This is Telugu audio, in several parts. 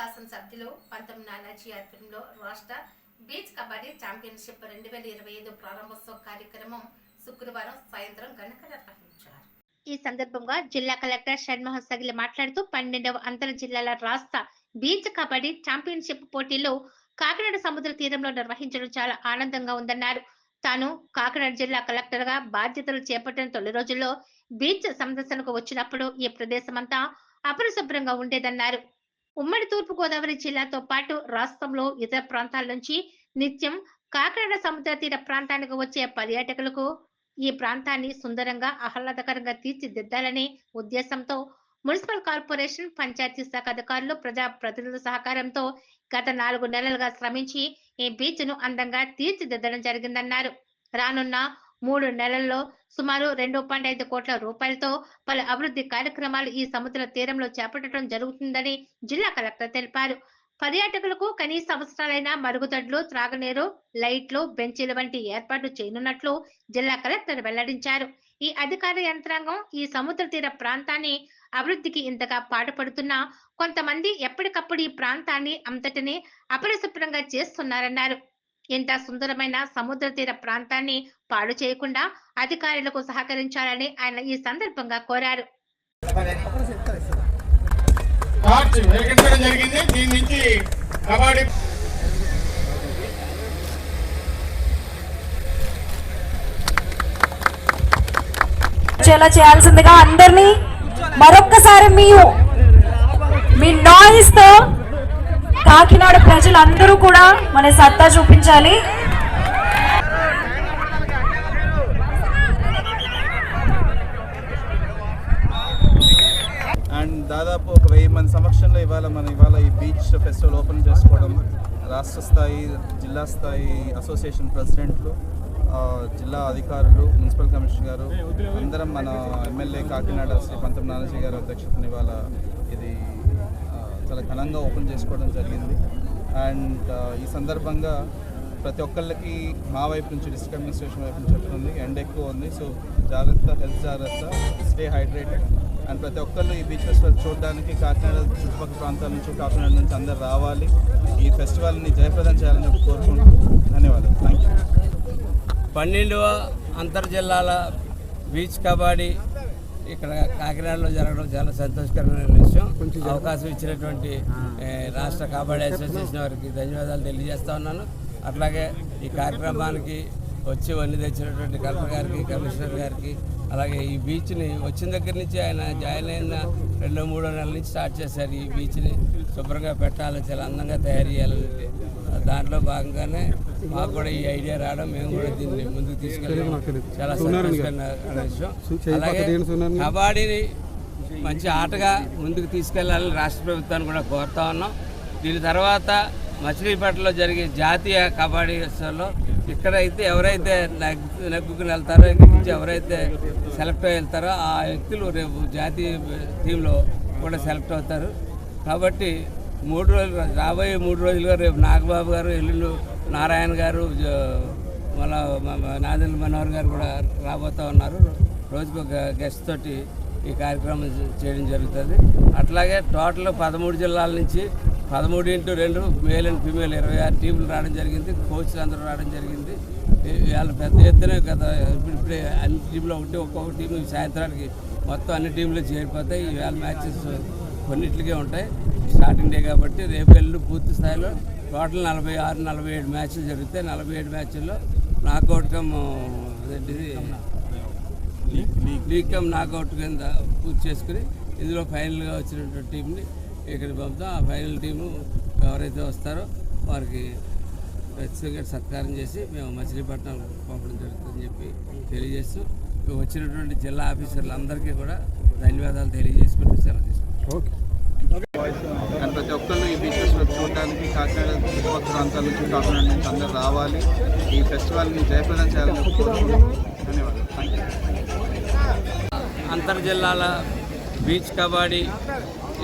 శాసనసభ్యులు పంతం నానాజీ ఆధ్వర్యంలో రాష్ట్ర బీచ్ కబడ్డీ ఛాంపియన్షిప్ 2025 ప్రారంభోత్సవ కార్యక్రమం శుక్రవారం సాయంత్రం ఘనంగా నిర్వహించారు. ఈ సందర్భంగా జిల్లా కలెక్టర్ షణ్మోహన్ సగిలి మాట్లాడుతూ 12వ అంతర్ జిల్లాల రాష్ట్ర బీచ్ కబడ్డీ ఛాంపియన్షిప్ పోటీలు కాకినాడ సముద్ర తీరంలో నిర్వహించడం చాలా ఆనందంగా ఉందన్నారు. తాను కాకినాడ జిల్లా కలెక్టర్ గా బాధ్యతలు చేపట్టిన తొలి రోజుల్లో బీచ్ సందర్శనకు వచ్చినప్పుడు ఈ ప్రదేశమంతా అపరిశుభ్రంగా ఉండేదన్నారు. ఉమ్మడి తూర్పు గోదావరి జిల్లాతో పాటు రాష్ట్రంలో ఇతర ప్రాంతాల నుంచి నిత్యం కాకినాడ సముద్ర తీర ప్రాంతానికి వచ్చే పర్యాటకులకు ఈ ప్రాంతాన్ని సుందరంగా ఆహ్లాదకరంగా తీర్చిదిద్దాలనే ఉద్దేశంతో మున్సిపల్ కార్పొరేషన్, పంచాయతీ శాఖ అధికారులు, ప్రజా ప్రతినిధుల సహకారంతో గత 4 నెలలుగా శ్రమించి ఈ బీచ్ ను అందంగా తీర్చిదిద్దడం జరిగిందన్నారు. రానున్న 3 నెలల్లో సుమారు 2.5 కోట్ల రూపాయలతో పలు అభివృద్ధి కార్యక్రమాలు ఈ సముద్ర తీరంలో చేపట్టడం జరుగుతుందని జిల్లా కలెక్టర్ తెలిపారు. పర్యాటకులకు కనీస అవసరాలైన మరుగుదొడ్లు, త్రాగునీరు, లైట్లు, బెంచీలు వంటి ఏర్పాట్లు చేయనున్నట్లు జిల్లా కలెక్టర్ వెల్లడించారు. ఈ అధికార యంత్రాంగం ఈ సముద్ర తీర ప్రాంతాన్ని అభివృద్ధికి ఇంతగా పాటుపడుతున్నా కొంతమంది ఎప్పటికప్పుడు ఈ ప్రాంతాన్ని అంతటిని అపరిశుభ్రంగా చేస్తున్నారన్నారు. ఇంత సుందరమైన సముద్ర తీర ప్రాంతాన్ని పాడు చేయకుండా అధికారులకు సహకరించాలని ఆయన ఈ సందర్భంగా కోరారు. చేయాల్సిందిగా అందరినీ మరొక్కసారి మీ నాయిస్ తో కాకినాడ ప్రజలందరూ కూడా మన సత్తా చూపించాలి. అండ్ దాదాపు ఒక 1000 మంది సమక్షంలో ఇవాళ ఈ బీచ్ ఫెస్టివల్ ఓపెన్ చేసుకోవడం, రాష్ట్ర స్థాయి, జిల్లా స్థాయి అసోసియేషన్ ప్రెసిడెంట్లు, జిల్లా అధికారులు, మున్సిపల్ కమిషనర్ గారు అందరం, మన ఎమ్మెల్యే కాకినాడ శ్రీ పంతం నానాజీ గారి అధ్యక్షతన ఇవాళ ఇది చాలా ఘనంగా ఓపెన్ చేసుకోవడం జరిగింది. అండ్ ఈ సందర్భంగా ప్రతి ఒక్కళ్ళకి మా వైపు నుంచి, డిస్ట్రిక్ట్ అడ్మినిస్ట్రేషన్ వైపు నుంచి చెప్తుంది, ఎండ ఎక్కువ ఉంది, సో జాగ్రత్త, హెల్త్ జాగ్రత్త, స్టే హైడ్రేటెడ్. అండ్ ప్రతి ఒక్కళ్ళు ఈ బీచ్ ఫెస్టివల్ చూడడానికి కాకినాడ చుట్టుపక్కల ప్రాంతాల నుంచి, కాకినాడ నుంచి అందరు రావాలి, ఈ ఫెస్టివల్ని జయప్రదం చేయాలని చెప్పి కోరుకుంటున్నాను. ధన్యవాదాలు. Thank you. 12వ అంతర్జిల్లాల బీచ్ కబడ్డీ ఇక్కడ కాకినాడలో జరగడం చాలా సంతోషకరమైన విషయం. అవకాశం ఇచ్చినటువంటి రాష్ట్ర కబడ్డీ అసోసియేషన్ వారికి ధన్యవాదాలు తెలియజేస్తా ఉన్నాను. అట్లాగే ఈ కార్యక్రమానికి వచ్చి వన్నీ తెచ్చినటువంటి కలెక్టర్ గారికి, కమిషనర్ గారికి, అలాగే ఈ బీచ్ని వచ్చిన దగ్గర నుంచి ఆయన జాయిన్ అయిన 2-3 నెలల నుంచి స్టార్ట్ చేశారు. ఈ బీచ్ని శుభ్రంగా పెట్టాలి, చాలా అందంగా తయారు చేయాలని. దాంట్లో భాగంగానే మాకు కూడా ఈ ఐడియా రావడం, మేము కూడా దీన్ని ముందుకు తీసుకెళ్ళడం చాలా సంతోషకరమైన విషయం. అలాగే కబడ్డీని మంచి ఆటగా ముందుకు తీసుకెళ్లాలని రాష్ట్ర ప్రభుత్వాన్ని కూడా కోరుతా ఉన్నాం. దీని తర్వాత మచిలీపట్నంలో జరిగే జాతీయ కబడ్డీ ఉత్సవంలో ఇక్కడైతే ఎవరైతే నెగ్గుకుని వెళ్తారో, ఇక్కడ నుంచి ఎవరైతే సెలెక్ట్ అయ్యి వెళ్తారో ఆ వ్యక్తులు రేపు జాతీయ టీంలో కూడా సెలెక్ట్ అవుతారు. కాబట్టి 3 రోజులు, రాబోయే 3 రోజులుగా రేపు నాగబాబు గారు, ఎల్లుండు నారాయణ గారు, మళ్ళా నాదెండ్ల మనోహర్ గారు కూడా రాబోతూ ఉన్నారు. రోజుకు ఒక గెస్ట్ తోటి ఈ కార్యక్రమం చేయడం జరుగుతుంది. అట్లాగే టోటల్ 13 జిల్లాల నుంచి 13x2 మేల్ అండ్ ఫీమేల్ 26 టీంలు రావడం జరిగింది. కోచ్లు అందరూ రావడం జరిగింది. వాళ్ళ పెద్ద ఎత్తున కదా ఇప్పుడే అన్ని టీంలో ఉంటే ఒక్కొక్క టీం సాయంత్రానికి మొత్తం అన్ని టీంలు చేరిపోతాయి. ఈవేళ మ్యాచెస్ కొన్నిట్లకే ఉంటాయి, స్టార్టింగ్ డే కాబట్టి. రేపు ఎల్లు పూర్తి స్థాయిలో టోటల్ 46-47 మ్యాచ్లు జరుగుతాయి. 47 మ్యాచ్ల్లో knockout come league come knockout కింద పూర్తి చేసుకుని ఇందులో ఫైనల్గా వచ్చినటువంటి టీంని ఇక్కడికి పంపుతాం. ఆ ఫైనల్ టీము ఎవరైతే వస్తారో వారికి ఖచ్చితంగా సత్కారం చేసి మేము మచిలీపట్నం పంపడం జరుగుతుందని చెప్పి తెలియజేస్తూ వచ్చినటువంటి జిల్లా ఆఫీసర్లందరికీ కూడా ధన్యవాదాలు తెలియజేసుకుంటూ సెలవు తీసుకుంటాం. అండ్ ప్రతి ఒక్కళ్ళు ఈ బీచ్ ఫెస్టివల్ చూడడానికి కాకినాడ చుట్టుపక్కల ప్రాంతాల నుంచి, కాకినాడ నుంచి అందరు రావాలి, ఈ ఫెస్టివల్ని జయప్రదం చేయాలని చెప్పి కోరుకుంటున్నాను. ధన్యవాదాలు. Thank you. అంతర్జిల్లాల బీచ్ కబడ్డీ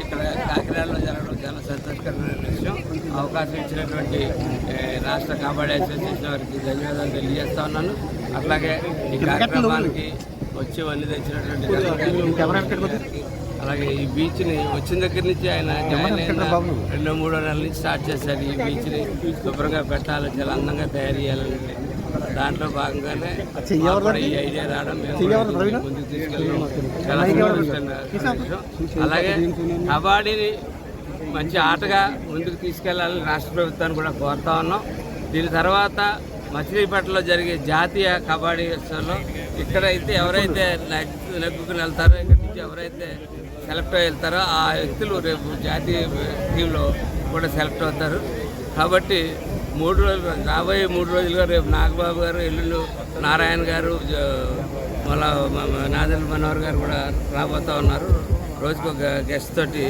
ఇక్కడ కాకినాడలో జరగడం చాలా సంతోషకరమైన విషయం. అవకాశం ఇచ్చినటువంటి రాష్ట్ర కబడ్డీ అసోసియేషన్ వారికి ధన్యవాదాలు తెలియజేస్తా ఉన్నాను. అట్లాగే ఈ కార్యక్రమానికి వచ్చి వన్నీ తెచ్చినటువంటి అలాగే ఈ బీచ్ని వచ్చిన దగ్గర నుంచి ఆయన జాయిన్ అయిన 2-3 నెలల నుంచి స్టార్ట్ చేశారు. ఈ బీచ్ని శుభ్రంగా పెట్టాలి, చాలా అందంగా తయారు చేయాలని. దాంట్లో భాగంగానే మాకు కూడా ఈ ఐడియా రావడం, మేము కూడా ముందుకు తీసుకెళ్ళడం చాలా సంతోషకరమైన విషయం. అలాగే కబడ్డీని మంచి ఆటగా ముందుకు తీసుకెళ్లాలని రాష్ట్ర ప్రభుత్వాన్ని కూడా కోరుతా ఉన్నాం. దీని తర్వాత మచిలీపట్నంలో జరిగే జాతీయ కబడ్డీ ఉత్సవంలో ఇక్కడైతే ఎవరైతే నెగ్గుకుని వెళ్తారో, ఇక్కడి నుంచి ఎవరైతే సెలెక్ట్ అయి వెళ్తారో ఆ వ్యక్తులు రేపు జాతీయ టీంలో కూడా సెలెక్ట్ అవుతారు. కాబట్టి 3 రోజులు, రాబోయే 3 రోజులుగా రేపు నాగబాబు గారు, ఎల్లుండి నారాయణ గారు, మళ్ళా నాదెల్ మనోహర్ గారు కూడా రాబోతూ ఉన్నారు. రోజుకు ఒక గెస్ట్ తోటి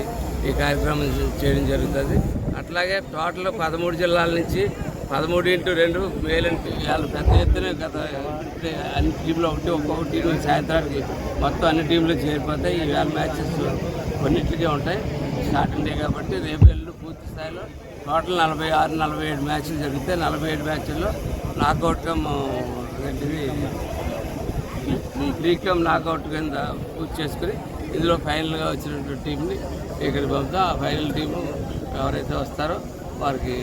ఈ కార్యక్రమం చేయడం జరుగుతుంది. అట్లాగే టోటల్ 13 జిల్లాల నుంచి 13x2 మేల్ అండ్ ఫీమేల్ పెద్ద ఎత్తున గత అన్ని టీంలు ఒక్కొక్క టీం సాయంత్రానికి మొత్తం అన్ని టీంలు చేరిపోతాయి. ఈవేళ మ్యాచెస్ కొన్నింటికే ఉంటాయి, స్టార్టింగ్ డే కాబట్టి. రేపు ఎల్లుండి పూర్తి స్థాయిలో టోటల్ 46-47 మ్యాచ్లు జరిగితే 47 మ్యాచ్ల్లో నాకౌట్ కమ్ ఏంటిది ప్రీకమ్ నాకౌట్ కింద పూర్తి చేసుకుని ఇందులో ఫైనల్గా వచ్చినటువంటి టీంని ఇక్కడికి పంపుతాం. ఆ ఫైనల్ టీము ఎవరైతే వస్తారో వారికి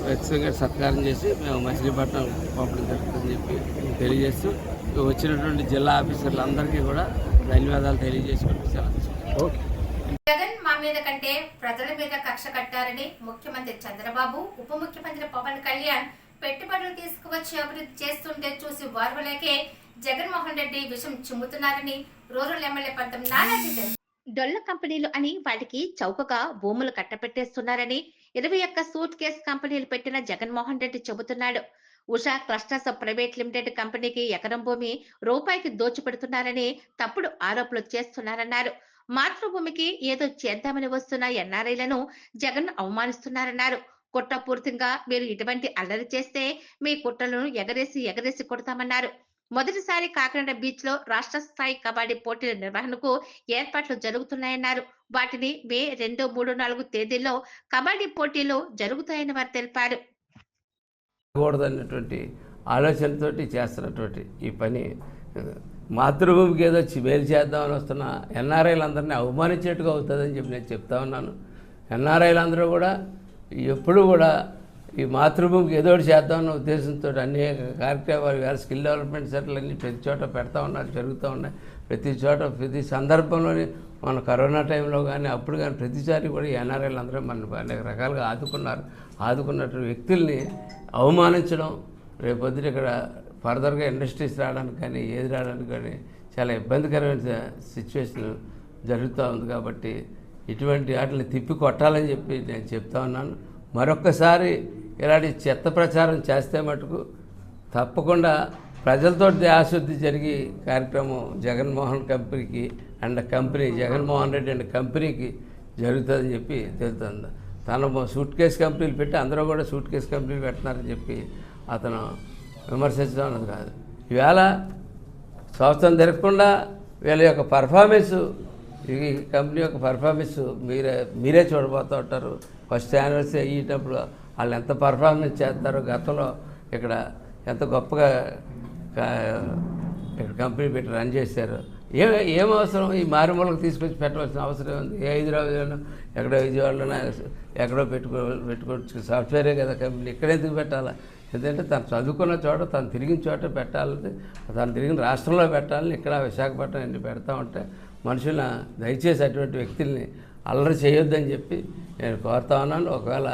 వ్యక్తిగత సత్కారం చేసి మేము మచిలీపట్నం పంపడం జరుగుతుందని చెప్పి తెలియజేస్తూ వచ్చినటువంటి జిల్లా ఆఫీసర్లందరికీ కూడా ధన్యవాదాలు తెలియజేసుకుంటూ సెలవు. జగన్ మా మీద కంటే ప్రజల మీద కక్ష కట్టారని ముఖ్యమంత్రి చంద్రబాబు, ఉప ముఖ్యమంత్రి పవన్ కళ్యాణ్ పెట్టుబడులు తీసుకువచ్చి అభివృద్ధి చేస్తుంటే చూసి వార్వలేకే జగన్మోహన్ రెడ్డి విషం చిమ్ముతున్నారని రూరల్ ఎమ్మెల్యే పంతం నానాజీ తెలిపారు. డొల్ల కంపెనీలు అని వాటికి చౌకగా భూములు కట్టపెట్టేస్తున్నారని 21 సూట్ కేస్ కంపెనీలు పెట్టిన జగన్మోహన్ రెడ్డి చెబుతున్నాడు. ఉషా క్లస్టర్స్ ప్రైవేట్ లిమిటెడ్ కంపెనీకి ఎకరం భూమి రూపాయికి దోచిపెడుతున్నారని తప్పుడు ఆరోపణలు చేస్తున్నారన్నారు. మాతృభూమికి ఏదో చేద్దామని వస్తున్న ఎన్ఆర్ఐలను జగన్ అవమానిస్తున్నారన్నారు. కుట్రపూర్తిగా మీరు ఇటువంటి అల్లరి చేస్తే మీ కుట్రలను ఎగరేసి కొడతామన్నారు. మొదటిసారి కాకినాడ బీచ్ లో రాష్ట్ర స్థాయి కబడ్డీ పోటీల నిర్వహణకు ఏర్పాట్లు జరుగుతున్నాయన్నారు. వాటిని మే 2, 3, 4 తేదీల్లో కబడ్డీ పోటీలు జరుగుతాయని వారు తెలిపారు. కూడదన్నటువంటి ఆలోచనతోటి చేస్తున్నటువంటి ఈ పని మాతృభూమికి ఏదో మేలు చేద్దామని వస్తున్న ఎన్ఆర్ఐలందరినీ అవమానించేట్టుగా అవుతుందని చెప్పి నేను చెప్తా ఉన్నాను. ఎన్ఆర్ఐలందరూ కూడా ఎప్పుడు కూడా ఈ మాతృభూమికి ఏదో ఒకటి చేద్దామన్న ఉద్దేశంతో అనేక కార్యక్రమాలు, వేరే స్కిల్ డెవలప్మెంట్ సెంటర్లు అన్నీ ప్రతి చోట పెడతా ఉన్నారు, జరుగుతూ ఉన్నాయి. ప్రతి చోట ప్రతి సందర్భంలోని మన కరోనా టైంలో కానీ అప్పుడు కానీ ప్రతిసారి కూడా ఎన్ఆర్ఐలు అందరూ మన అనేక రకాలుగా ఆదుకున్నటువంటి వ్యక్తుల్ని అవమానించడం రేపొద్దున ఇక్కడ ఫర్దర్గా ఇండస్ట్రీస్ రావడానికి కానీ ఏది రావడానికి కానీ చాలా ఇబ్బందికరమైన సిచ్యువేషన్ జరుగుతూ ఉంది. కాబట్టి ఇటువంటి వాటిని తిప్పి కొట్టాలని చెప్పి నేను చెప్తా ఉన్నాను. మరొక్కసారి ఇలాంటి చెత్త ప్రచారం చేస్తే మటుకు తప్పకుండా ప్రజలతో ఆశుద్ధి జరిగి కార్యక్రమం జగన్మోహన్ కంపెనీకి అండ్ జగన్మోహన్ రెడ్డి అండ్ కంపెనీకి జరుగుతుందని చెప్పి తెలుస్తుంది. తను సూట్ కేస్ కంపెనీలు పెట్టి అందరూ కూడా సూట్ కేస్ కంపెనీలు పెడుతున్నారని చెప్పి అతను విమర్శించడం అన్నది కాదు. ఈవేళ సంవత్సరం జరగకుండా వీళ్ళ యొక్క పర్ఫార్మెన్స్, ఈ కంపెనీ యొక్క పర్ఫార్మెన్స్ మీరే చూడబోతూ ఉంటారు. ఫస్ట్ యానివర్సరీ అయ్యేటప్పుడు వాళ్ళు ఎంత పర్ఫార్మెన్స్ చేస్తారో, గతంలో ఇక్కడ ఎంత గొప్పగా ఇక్కడ కంపెనీ పెట్టి రన్ చేశారు. ఏం అవసరం ఈ మారుమూలకు తీసుకొచ్చి పెట్టవలసిన అవసరం ఉంది? ఏ హైదరాబాద్లోనో ఎక్కడో విజయవాడలోనో ఎక్కడో పెట్టుకోవచ్చు. సాఫ్ట్వేరే కదా కంపెనీ, ఇక్కడ ఎందుకు పెట్టాలా? ఎందుకంటే తను చదువుకున్న చోట, తను తిరిగిన చోట పెట్టాలని, తను తిరిగిన రాష్ట్రంలో పెట్టాలని ఇక్కడ విశాఖపట్నం ఎన్ని పెడతా ఉంటే మనుషుల దయచేసి అటువంటి వ్యక్తుల్ని అల్లరి చేయొద్దని చెప్పి నేను కోరుతా ఉన్నాను. ఒకవేళ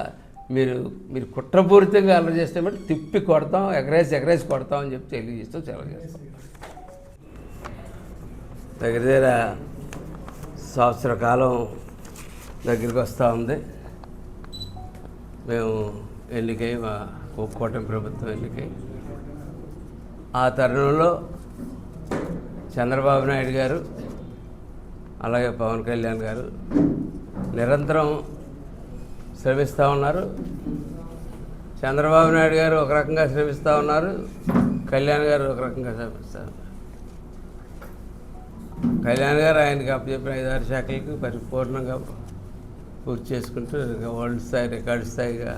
మీరు కుట్రపూరితంగా అల్లరి చేస్తే బట్టి తిప్పి కొడతాం, ఎగరేసి కొడతామని చెప్పి తెలియజేస్తూ సెలవు చేస్తాం. దగ్గర సంవత్సర కాలం దగ్గరికి వస్తూ ఉంది. మేము ఎన్నికై మా కూటమి ప్రభుత్వం ఎన్నికై ఆ తరుణంలో చంద్రబాబు నాయుడు గారు అలాగే పవన్ కళ్యాణ్ గారు నిరంతరం శ్రమిస్తూ ఉన్నారు. చంద్రబాబు నాయుడు గారు ఒక రకంగా శ్రమిస్తూ ఉన్నారు, కళ్యాణ్ గారు ఒక రకంగా శ్రమిస్తారు. కళ్యాణ్ గారు ఆయనకి అప్పచెప్పిన 5-6 శాఖలకు పరిపూర్ణంగా పూర్తి చేసుకుంటూ వరల్డ్ స్థాయి, రికార్డు స్థాయిగా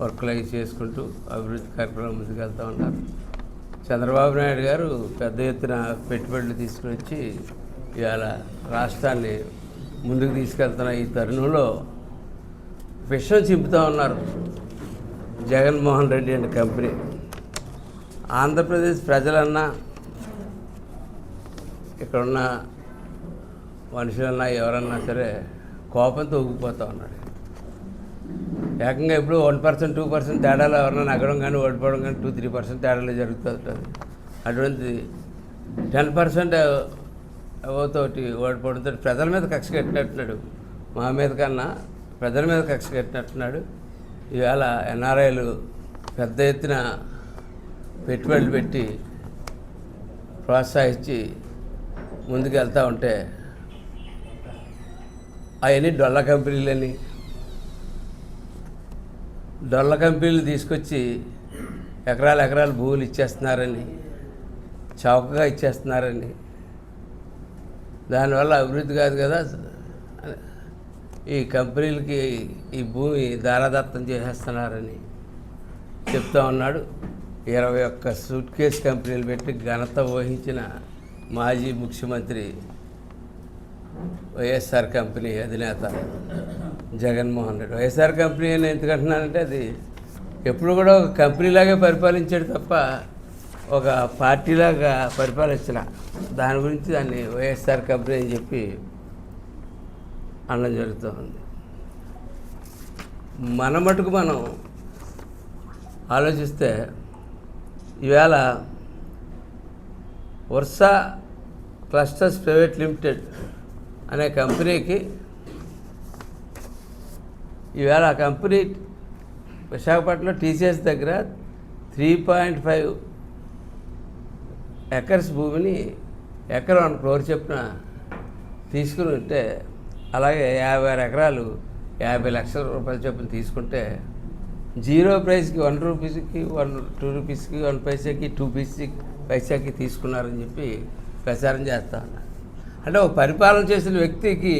వర్క్లు అవి చేసుకుంటూ అభివృద్ధి కార్యక్రమం ముందుకెళ్తూ ఉన్నారు. చంద్రబాబు నాయుడు గారు పెద్ద ఎత్తున పెట్టుబడులు తీసుకుని వచ్చి ఇవాళ రాష్ట్రాన్ని ముందుకు తీసుకెళ్తున్న ఈ తరుణంలో విషయం చింపుతూ ఉన్నారు జగన్మోహన్ రెడ్డి అండ్ కంపెనీ. ఆంధ్రప్రదేశ్ ప్రజలన్నా ఇక్కడున్న మనుషులన్నా ఎవరన్నా సరే కోపంతో ఊగిపోతూ ఉన్నాడు. ఏకంగా ఇప్పుడు 1% 2% తేడాలో ఎవరన్నా నగరం కానీ ఓడిపోవడం కానీ 2-3% తేడాలో జరుగుతుంటుంది. అటువంటి 10% అవతోటి ఓడిపోవడంతో ప్రజల మీద కక్ష కట్టినట్టున్నాడు. మా మీద కన్నా ప్రజల మీద కక్ష కట్టినట్టున్నాడు. ఈవేళ ఎన్ఆర్ఐలు పెద్ద ఎత్తున పెట్టుబడులు పెట్టి ప్రోత్సహించి ముందుకు వెళ్తూ ఉంటే అవన్నీ డొల్ల కంపెనీలు తీసుకొచ్చి ఎకరాలు భూములు ఇచ్చేస్తున్నారని, చౌకగా ఇచ్చేస్తున్నారని, దానివల్ల అభివృద్ధి కాదు కదా, ఈ కంపెనీలకి ఈ భూమి దారాదత్తం చేసేస్తున్నారని చెప్తా ఉన్నాడు. 21 సూట్ కేస్ కంపెనీలు పెట్టి ఘనత వహించిన మాజీ ముఖ్యమంత్రి వైఎస్ఆర్ కంపెనీ అధినేత జగన్మోహన్ రెడ్డి. వైఎస్ఆర్ కంపెనీ అని ఎందుకంటున్నానంటే అది ఎప్పుడు కూడా ఒక కంపెనీలాగే పరిపాలించాడు తప్ప ఒక పార్టీలాగా పరిపాలించిన. దాని గురించి దాన్ని వైఎస్ఆర్ కంపెనీ అని చెప్పి అనడం జరుగుతూ ఉంది. మన మటుకు మనం ఆలోచిస్తే ఈవేళ వర్షా క్లస్టర్స్ ప్రైవేట్ లిమిటెడ్ అనే కంపెనీకి ఈవేళ ఆ కంపెనీ విశాఖపట్నంలో టీసీఎస్ దగ్గర 3.5 ఎకర్స్ భూమిని ఎకరం 1 crore చొప్పున తీసుకుని ఉంటే, అలాగే 56 ఎకరాలు 50 లక్షల రూపాయల చొప్పున తీసుకుంటే 0 ప్రైస్కి 1 రూపీస్కి 2 రూపీస్కి 1 పైసాకి 2 పైసాకి తీసుకున్నారని చెప్పి ప్రచారం చేస్తా ఉన్నారు. అంటే ఒక పరిపాలన చేసిన వ్యక్తికి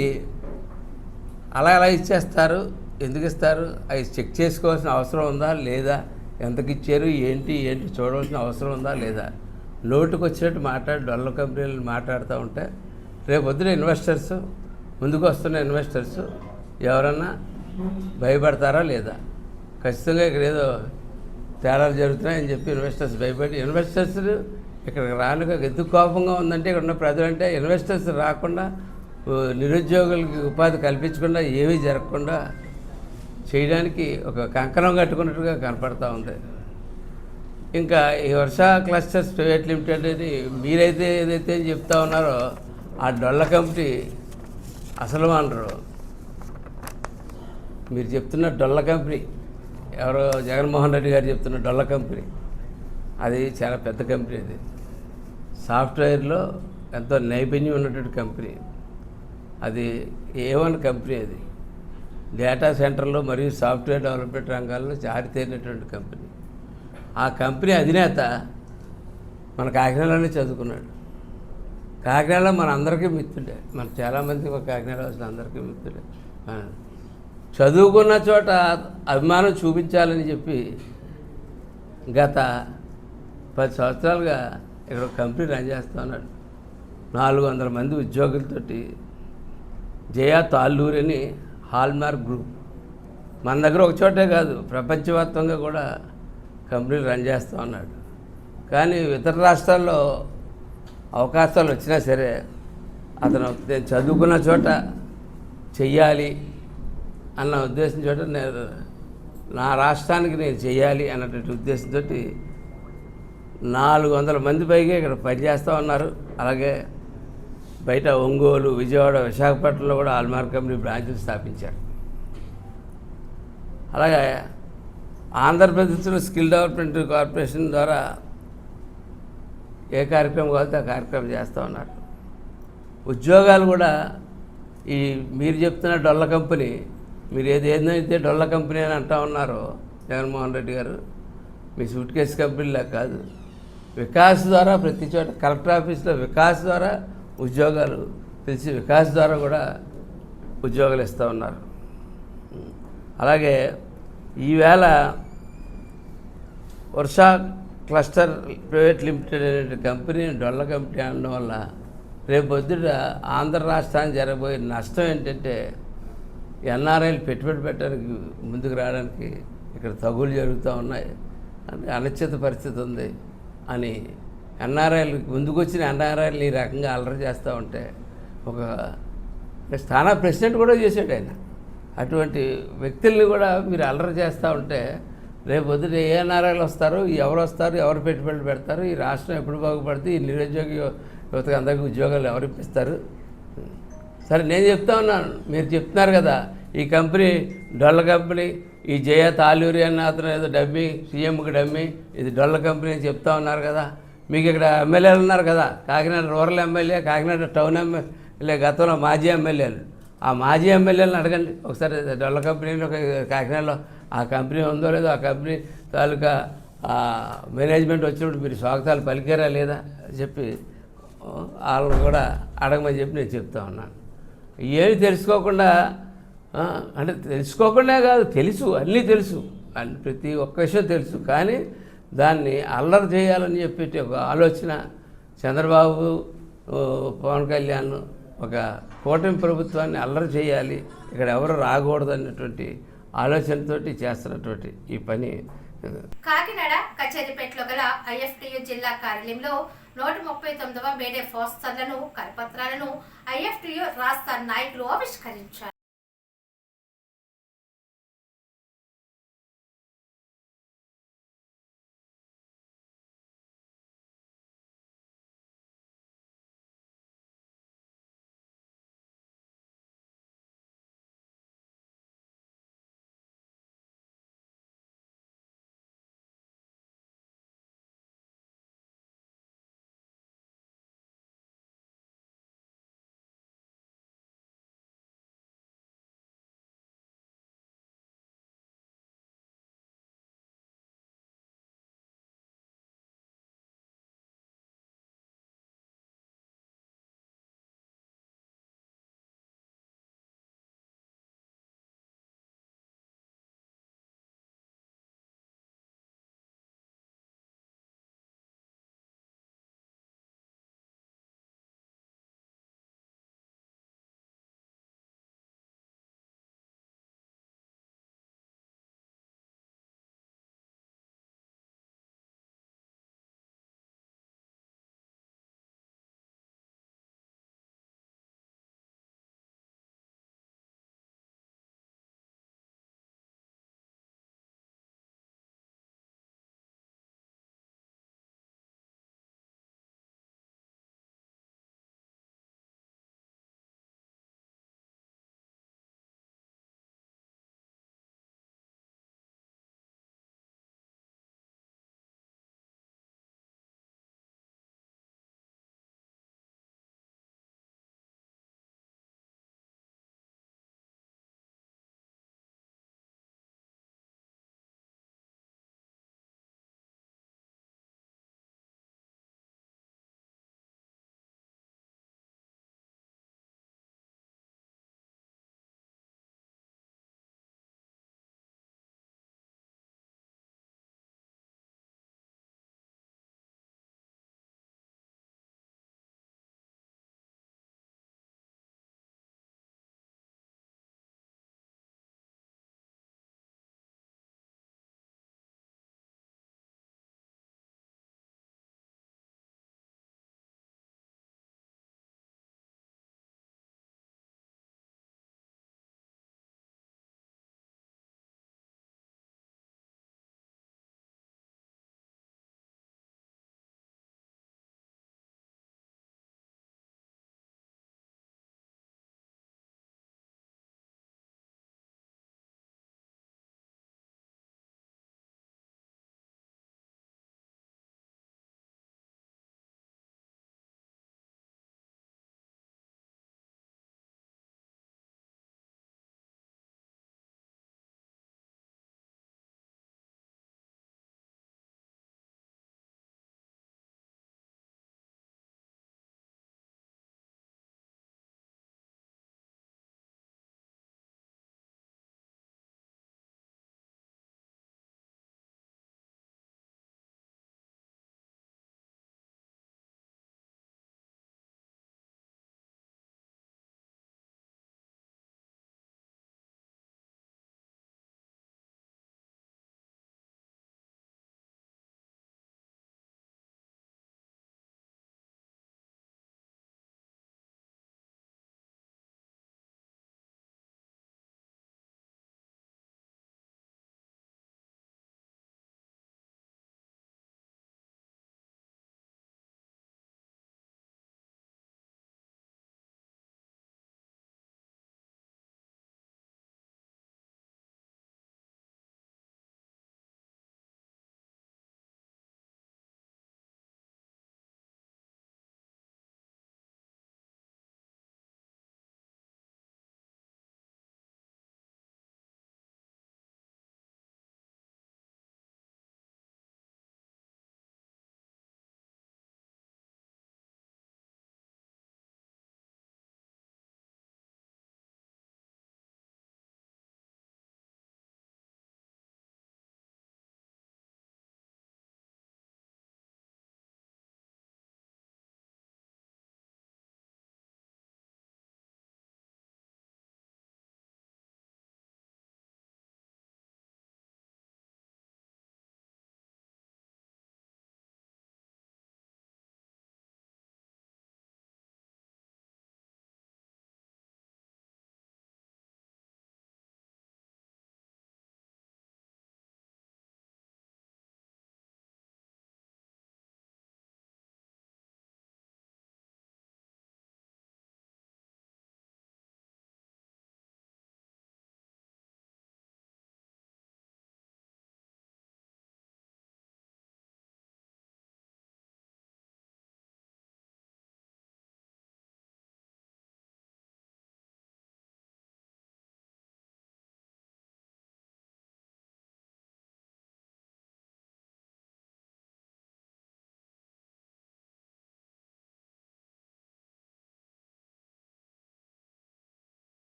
అలా ఇచ్చేస్తారు. ఎందుకు ఇస్తారు? అవి చెక్ చేసుకోవాల్సిన అవసరం ఉందా లేదా, ఎంతకి ఇచ్చారు ఏంటి చూడవలసిన అవసరం ఉందా లేదా. నోటుకు వచ్చినట్టు డొల్ల కంపెనీలు మాట్లాడుతూ ఉంటే రేపొద్దున ఇన్వెస్టర్స్, ముందుకు వస్తున్న ఇన్వెస్టర్స్ ఎవరన్నా భయపడతారా లేదా? ఖచ్చితంగా ఇక్కడ ఏదో తేడాలు జరుగుతున్నాయని చెప్పి ఇన్వెస్టర్స్ భయపడి, ఇన్వెస్టర్స్ ఇక్కడికి రానుక ఎందుకు కోపంగా ఉందంటే, ఇక్కడ ఉన్న ప్రజలంటే ఇన్వెస్టర్స్ రాకుండా, నిరుద్యోగులకి ఉపాధి కల్పించకుండా, ఏమీ జరగకుండా చేయడానికి ఒక కంకణం కట్టుకున్నట్టుగా కనపడతా ఉంది. ఇంకా ఈ వర్షా క్లస్టర్స్ ప్రైవేట్ లిమిటెడ్ అని మీరైతే ఏదైతే చెప్తా ఉన్నారో ఆ డొల్ల కంపెనీ అసలు అనరు. మీరు చెప్తున్న డొల్ల కంపెనీ ఎవరో జగన్మోహన్ రెడ్డి గారు చెప్తున్న డొల్ల కంపెనీ అది చాలా పెద్ద కంపెనీ. అది సాఫ్ట్వేర్లో ఎంతో నైపుణ్యం ఉన్నటువంటి కంపెనీ. అది A1 కంపెనీ. అది డేటా సెంటర్లో మరియు సాఫ్ట్వేర్ డెవలప్మెంట్ రంగాల్లో జారితేరినటువంటి కంపెనీ. ఆ కంపెనీ అధినేత మన కాకినాడలోనే చదువుకున్నాడు. కాకినాడలో మన అందరికీ మిత్రుడే, మన చాలామంది కాకినాడ వచ్చిన అందరికీ మిత్రుడే. చదువుకున్న చోట అభిమానం చూపించాలని చెప్పి గత 10 సంవత్సరాలుగా ఇక్కడ కంపెనీ రన్ చేస్తూ ఉన్నాడు. 400 మంది ఉద్యోగులతోటి జయా తాళ్ళూరి అని హాల్మార్క్ గ్రూప్ మన దగ్గర ఒక చోటే కాదు, ప్రపంచవ్యాప్తంగా కూడా కంపెనీలు రన్ చేస్తూ ఉన్నాడు. కానీ ఇతర రాష్ట్రాల్లో అవకాశాలు వచ్చినా సరే అతను నేను చదువుకున్న చోట చెయ్యాలి అన్న ఉద్దేశం చోట నేను నా రాష్ట్రానికి నేను చెయ్యాలి అన్నటువంటి ఉద్దేశంతో 400 మంది పైగా ఇక్కడ పనిచేస్తూ ఉన్నారు. అలాగే బయట ఒంగోలు, విజయవాడ, విశాఖపట్నంలో కూడా హాల్మార్క్ కంపెనీ బ్రాంచులు స్థాపించారు. అలాగే ఆంధ్రప్రదేశ్లో స్కిల్ డెవలప్మెంట్ కార్పొరేషన్ ద్వారా ఏ కార్యక్రమం కావాలితే ఆ కార్యక్రమం చేస్తూ ఉన్నారు. ఉద్యోగాలు కూడా ఈ మీరు చెప్తున్న డొల్ల కంపెనీ, మీరు ఏదైతే డొల్ల కంపెనీ అని అంటూ ఉన్నారో జగన్మోహన్ రెడ్డి గారు, మీ సూట్ కేసు కంపెనీలా కాదు, వికాస్ ద్వారా ప్రతి చోట కలెక్టర్ ఆఫీస్లో వికాస్ ద్వారా ఉద్యోగాలు తెలిసి వికాస్ ద్వారా కూడా ఉద్యోగాలు ఇస్తూ ఉన్నారు. అలాగే ఈవేళ వర్షా క్లస్టర్ ప్రైవేట్ లిమిటెడ్ అనే కంపెనీ డొల్ల కంపెనీ అనడం వల్ల రేపు పొద్దుట ఆంధ్ర రాష్ట్రానికి జరగబోయే నష్టం ఏంటంటే ఎన్ఆర్ఐలు పెట్టుబడి పెట్టడానికి ముందుకు రావడానికి ఇక్కడ తగులు జరుగుతూ ఉన్నాయి అని అనిశ్చిత పరిస్థితి ఉంది అని ఎన్ఆర్ఐలు ముందుకు వచ్చిన ఎన్ఆర్ఐలు ఈ రకంగా అల్లరి చేస్తూ ఉంటే ఒక స్థానా ప్రెసిడెంట్ కూడా చేశాడు ఆయన. అటువంటి వ్యక్తుల్ని కూడా మీరు అల్లరి చేస్తూ ఉంటే రేపు పొద్దున ఏ ఎన్ఆర్ఐలు వస్తారు, ఎవరు వస్తారు, ఎవరు పెట్టుబడులు పెడతారు, ఈ రాష్ట్రం ఎప్పుడు బాగుపడుతుంది, ఈ నిరుద్యోగ యువతకు అందరికీ ఉద్యోగాలు ఎవరు ఇప్పిస్తారు? సరే నేను చెప్తా ఉన్నాను, మీరు చెప్తున్నారు కదా ఈ కంపెనీ డొల్ల కంపెనీ, ఈ జయ తాలూరి అన్న అతను ఏదో డమ్మీ, సీఎంకి డమ్మీ, ఇది డొల్ల కంపెనీ అని చెప్తా ఉన్నారు కదా. మీకు ఇక్కడ ఎమ్మెల్యేలు ఉన్నారు కదా, Kakinada rural MLA, Kakinada town MLA, గతంలో మాజీ ఎమ్మెల్యేలు. ఆ మాజీ ఎమ్మెల్యేలను అడగండి ఒకసారి, డొల్ల కంపెనీలో కాకినాడలో ఆ కంపెనీ ఉందో లేదో, ఆ కంపెనీ తాలూకా మేనేజ్మెంట్ వచ్చినప్పుడు మీరు స్వాగతాలు పలికారా లేదా చెప్పి వాళ్ళని కూడా అడగమని చెప్పి నేను చెప్తా ఉన్నాను. ఏమి తెలుసుకోకుండా, అంటే తెలుసుకోకుండా కాదు, తెలుసు, అన్నీ తెలుసు, అన్ని ప్రతి ఒక్క విషయం తెలుసు, కానీ దాన్ని అల్లరి చేయాలని చెప్పి ఒక ఆలోచన చంద్రబాబు, పవన్ కళ్యాణ్ ఒక కూటమి ప్రభుత్వాన్ని అల్లరి చేయాలి, ఇక్కడ ఎవరు రాకూడదు అన్నటువంటి ఆలోచనతోటి చేస్తున్నటువంటి ఈ పని. కాకినాడ కచేరిపేటలో గల ఐఎఫ్టియు జిల్లా కార్యాలయంలో 139వ మేడే పోస్టర్లను, కరపత్రాలను ఐఎఫ్టియు రాష్ట్ర నాయకులు ఆవిష్కరించారు.